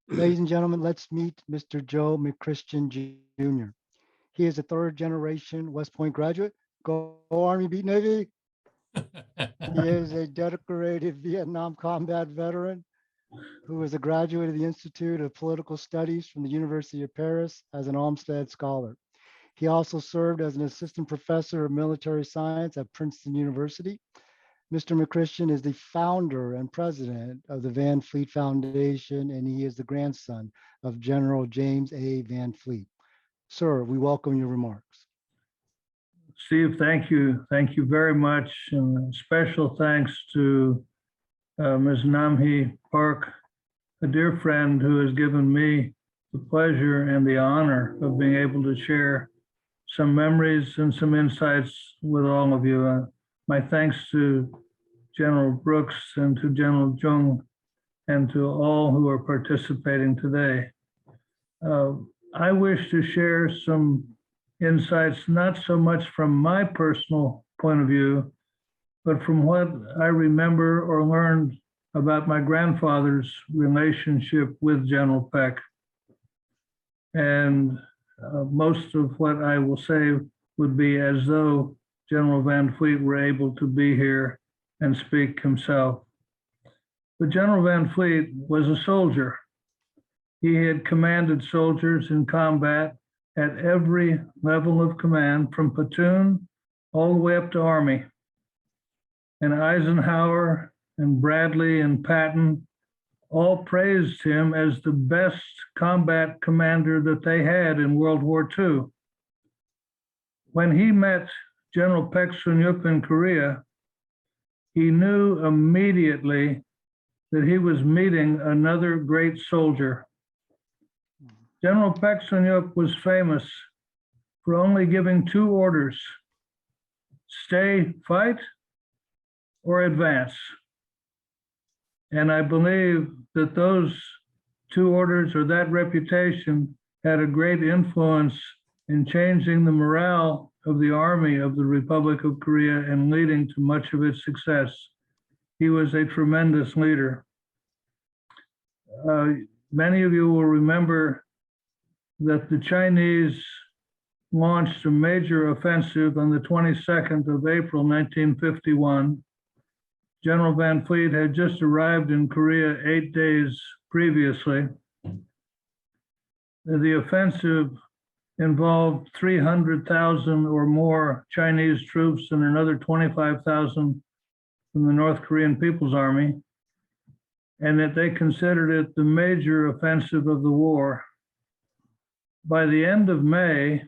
Ladies and gentlemen, let's meet Mr. Joe McChristian Jr. He is a third generation West Point graduate. Go Army, beat Navy. He is a decorated Vietnam combat veteran who is a graduate of the Institute of Political Studies from the University of Paris as an Olmsted Scholar. He also served as an assistant professor of military science at Princeton University. Mr. McChristian is the founder and president of the Van Fleet Foundation, and he is the grandson of General James A. Van Fleet. Sir, we welcome your remarks. Steve, thank you. Thank you very much. And special thanks to Ms. Namhee Park, a dear friend who has given me the pleasure and the honor of being able to share some memories and some insights with all of you. My thanks to General Brooks and to General Jung and to all who are participating today. I wish to share some insights, not so much from my personal point of view, but from what I remember or learned about my grandfather's relationship with General Peck. And most of what I will say would be as though General Van Fleet were able to be here and speak himself. But General Van Fleet was a soldier. He had commanded soldiers in combat at every level of command, from platoon all the way up to Army. And Eisenhower and Bradley and Patton all praised him as the best combat commander that they had in World War II. When he met General Peck Sun-yup in Korea, he knew immediately that he was meeting another great soldier. General Peck Sun-yup was famous for only giving two orders: stay, fight, or advance. And I believe that those two orders or that reputation had a great influence in changing the morale of the Army of the Republic of Korea and leading to much of its success. He was a tremendous leader. Many of you will remember that the Chinese launched a major offensive on the 22nd of April, 1951. General Van Fleet had just arrived in Korea 8 days previously. The offensive involved 300,000 or more Chinese troops and another 25,000 from the North Korean People's Army, and that they considered it the major offensive of the war. By the end of May,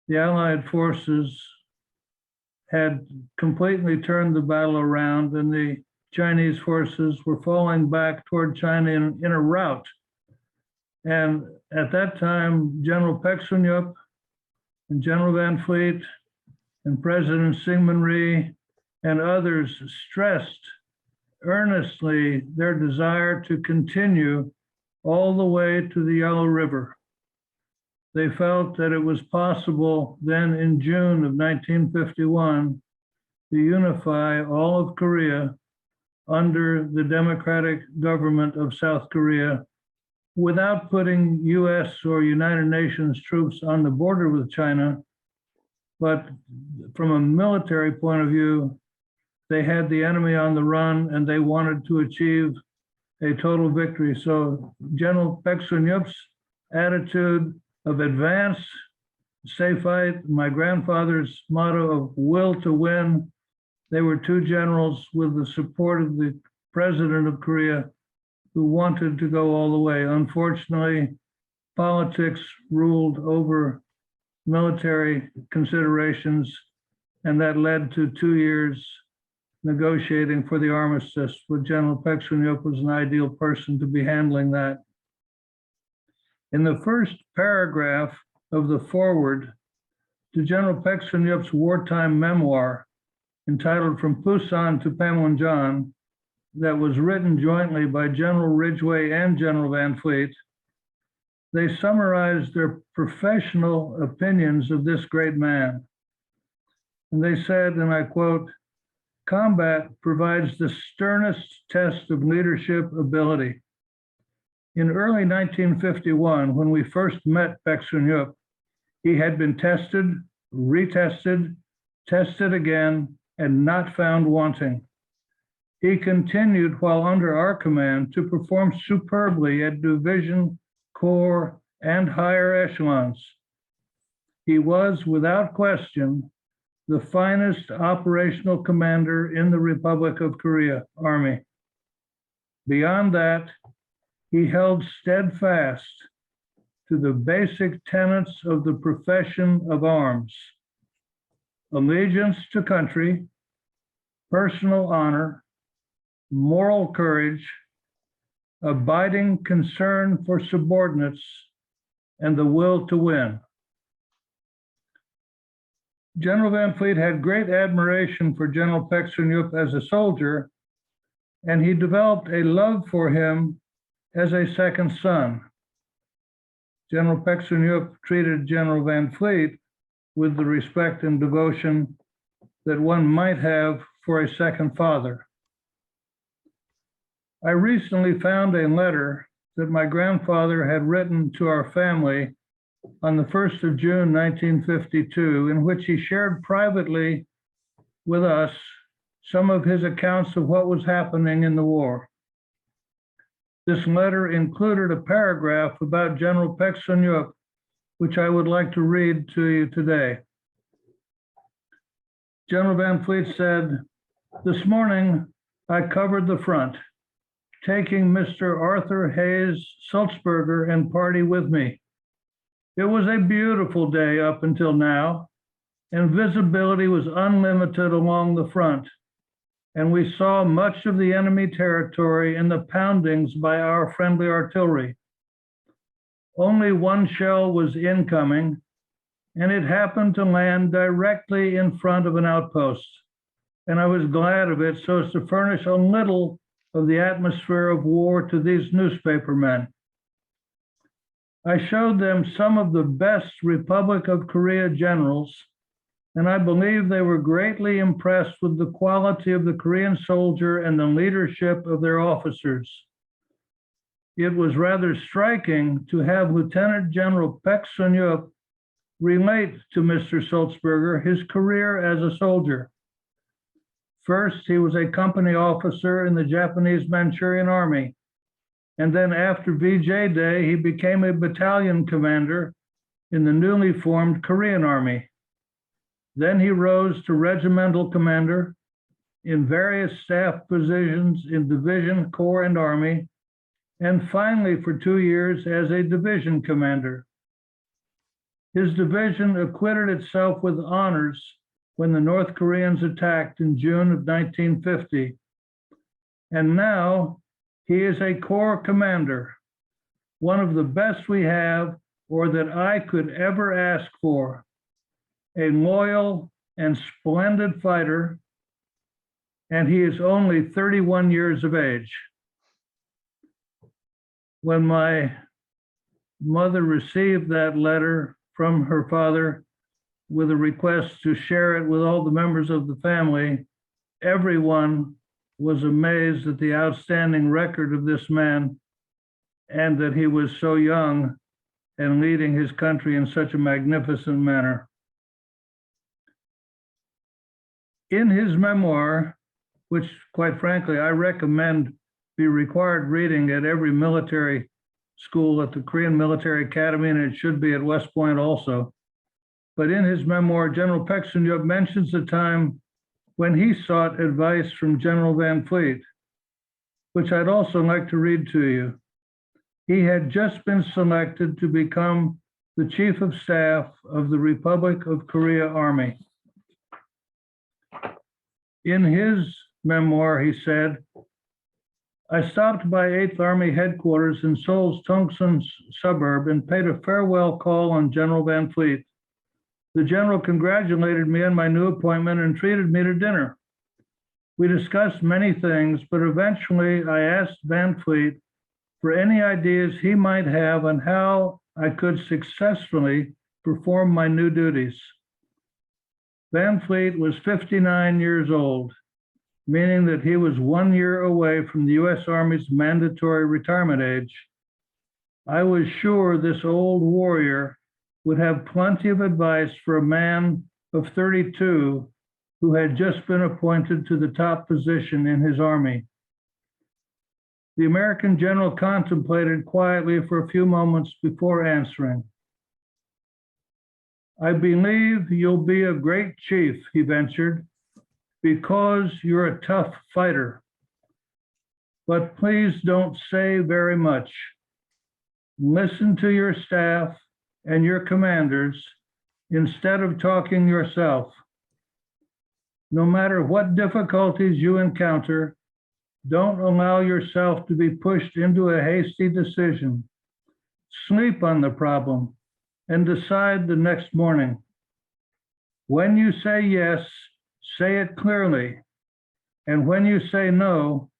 the Allied forces had completely turned the battle around, and the Chinese forces were falling back toward China in a rout. And at that time, General Peck Sun-yup and General Van Fleet and President Syngman Rhee and others stressed earnestly their desire to continue all the way to the Yellow River. They felt that it was possible then in June of 1951 to unify all of Korea under the democratic government of South Korea without putting US or United Nations troops on the border with China. But from a military point of view, they had the enemy on the run and they wanted to achieve a total victory. So General Peck Sun-yup's attitude of advance, stay, fight, my grandfather's motto of will to win. They were two generals with the support of the president of Korea who wanted to go all the way. Unfortunately, politics ruled over military considerations, and that led to 2 years negotiating for the armistice. But General Peck Sun-yup was an ideal person to be handling that. In the first paragraph of the foreword to General Peck Sun-yup's wartime memoir, entitled From Pusan to Panmunjom, that was written jointly by General Ridgway and General Van Fleet, they summarized their professional opinions of this great man. And they said, and I quote, "Combat provides the sternest test of leadership ability. In early 1951, when we first met Beksunyuk, he had been tested, retested, tested again, and not found wanting. He continued while under our command to perform superbly at division, corps, and higher echelons. He was, without question, the finest operational commander in the Republic of Korea Army. Beyond that, he held steadfast to the basic tenets of the profession of arms: allegiance to country, personal honor, moral courage, abiding concern for subordinates, and the will to win. General Van Fleet had great admiration for General Beksunyuk as a soldier, and he developed a love for him as a second son. General Beksunyuk treated General Van Fleet with the respect and devotion that one might have for a second father. I recently found a letter that my grandfather had written to our family on the 1st of June, 1952, in which he shared privately with us some of his accounts of what was happening in the war. This letter included a paragraph about General Beksunyuk, which I would like to read to you today. General Van Fleet said, "This morning I covered the front, taking Mr. Arthur Hayes Sulzberger and party with me. It was a beautiful day up until now, and visibility was unlimited along the front, and we saw much of the enemy territory in the poundings by our friendly artillery. Only one shell was incoming, and it happened to land directly in front of an outpost, and I was glad of it so as to furnish a little of the atmosphere of war to these newspaper men. I showed them some of the best Republic of Korea generals, and I believe they were greatly impressed with the quality of the Korean soldier and the leadership of their officers. It was rather striking to have Lieutenant General Beksunyuk relate to Mr. Sulzberger his career as a soldier. First, he was a company officer in the Japanese Manchurian Army, and then after VJ Day, he became a battalion commander in the newly formed Korean Army. Then he rose to regimental commander in various staff positions in division, corps, and army, and finally for 2 years as a division commander. His division acquitted itself with honors when the North Koreans attacked in June of 1950. And now he is a corps commander, one of the best we have or that I could ever ask for, a loyal and splendid fighter, and he is only 31 years of age. When my mother received that letter from her father with a request to share it with all the members of the family, everyone was amazed at the outstanding record of this man and that he was so young and leading his country in such a magnificent manner. In his memoir, which quite frankly, I recommend be required reading at every military school at the Korean Military Academy, and it should be at West Point also. But in his memoir, General Beksunyuk mentions the time when he sought advice from General Van Fleet, which I'd also like to read to you. He had just been selected to become the Chief of Staff of the Republic of Korea Army. In his memoir, he said, "I stopped by 8th Army headquarters in Seoul's Tongsun suburb and paid a farewell call on General Van Fleet. The general congratulated me on my new appointment and treated me to dinner. We discussed many things, but eventually I asked Van Fleet for any ideas he might have on how I could successfully perform my new duties. Van Fleet was 59 years old, meaning that he was 1 year away from the U.S. Army's mandatory retirement age, I was sure this old warrior would have plenty of advice for a man of 32 who had just been appointed to the top position in his army. The American general contemplated quietly for a few moments before answering. I believe you'll be a great chief, he ventured, because you're a tough fighter. But please don't say very much. Listen to your staff and your commanders instead of talking yourself. No matter what difficulties you encounter, don't allow yourself to be pushed into a hasty decision. Sleep on the problem and decide the next morning. When you say yes, say it clearly. And when you say no,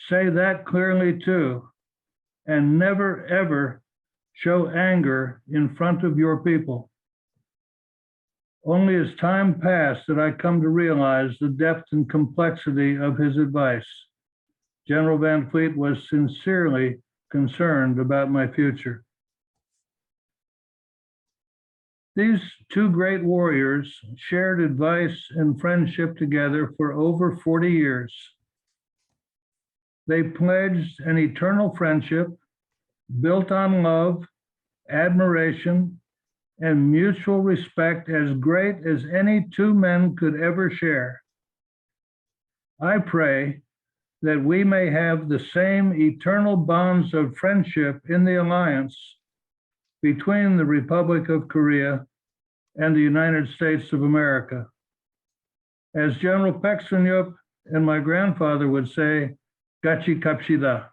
say that clearly too. And never, ever show anger in front of your people. Only as time passed did I come to realize the depth and complexity of his advice. General Van Fleet was sincerely concerned about my future. These two great warriors shared advice and friendship together for over 40 years. They pledged an eternal friendship built on love, admiration, and mutual respect as great as any two men could ever share. I pray that we may have the same eternal bonds of friendship in the alliance between the Republic of Korea and the United States of America. As General Paek Sun-yup and my grandfather would say, Gachi Kapshida.